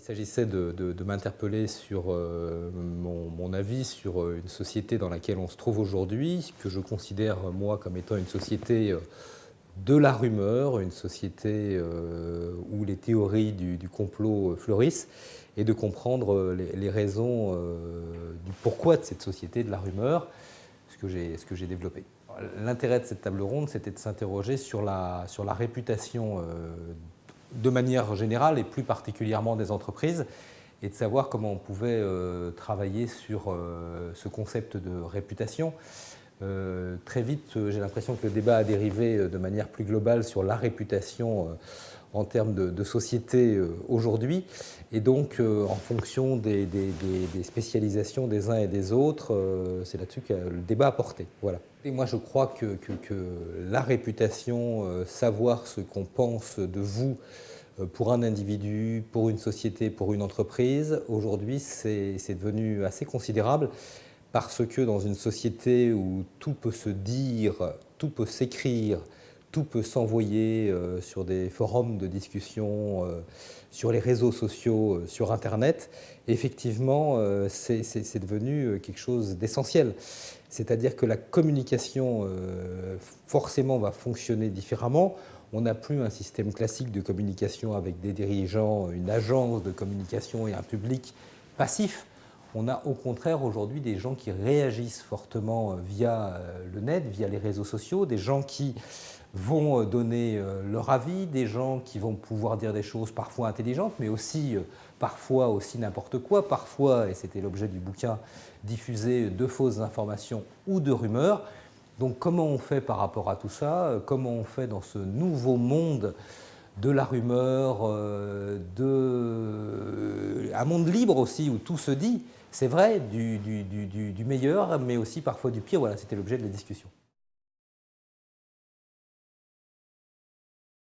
s'agissait de m'interpeller sur mon avis sur une société dans laquelle on se trouve aujourd'hui, que je considère, moi, comme étant une société de la rumeur, une société où les théories du complot fleurissent, et de comprendre les raisons du pourquoi de cette société de la rumeur, ce que j'ai développé. L'intérêt de cette table ronde, c'était de s'interroger sur la réputation de manière générale et plus particulièrement des entreprises, et de savoir comment on pouvait travailler sur ce concept de réputation. Très vite, j'ai l'impression que le débat a dérivé de manière plus globale sur la réputation en termes de société aujourd'hui, et donc en fonction des spécialisations des uns et des autres, c'est là-dessus que le débat a porté. Voilà. Et moi, je crois que la réputation, savoir ce qu'on pense de vous pour un individu, pour une société, pour une entreprise, aujourd'hui, c'est devenu assez considérable, parce que dans une société où tout peut se dire, tout peut s'écrire, tout peut s'envoyer sur des forums de discussion, sur les réseaux sociaux, sur Internet, effectivement, c'est devenu quelque chose d'essentiel. C'est-à-dire que la communication, forcément, va fonctionner différemment. On n'a plus un système classique de communication avec des dirigeants, une agence de communication et un public passif. On a au contraire aujourd'hui des gens qui réagissent fortement via le net, via les réseaux sociaux, des gens qui vont donner leur avis, des gens qui vont pouvoir dire des choses parfois intelligentes, mais aussi parfois aussi n'importe quoi, parfois, et c'était l'objet du bouquin, diffuser de fausses informations ou de rumeurs. Donc comment on fait par rapport à tout ça? Comment on fait dans ce nouveau monde de la rumeur, un monde libre aussi où tout se dit, c'est vrai, du meilleur, mais aussi parfois du pire. Voilà, c'était l'objet de la discussion.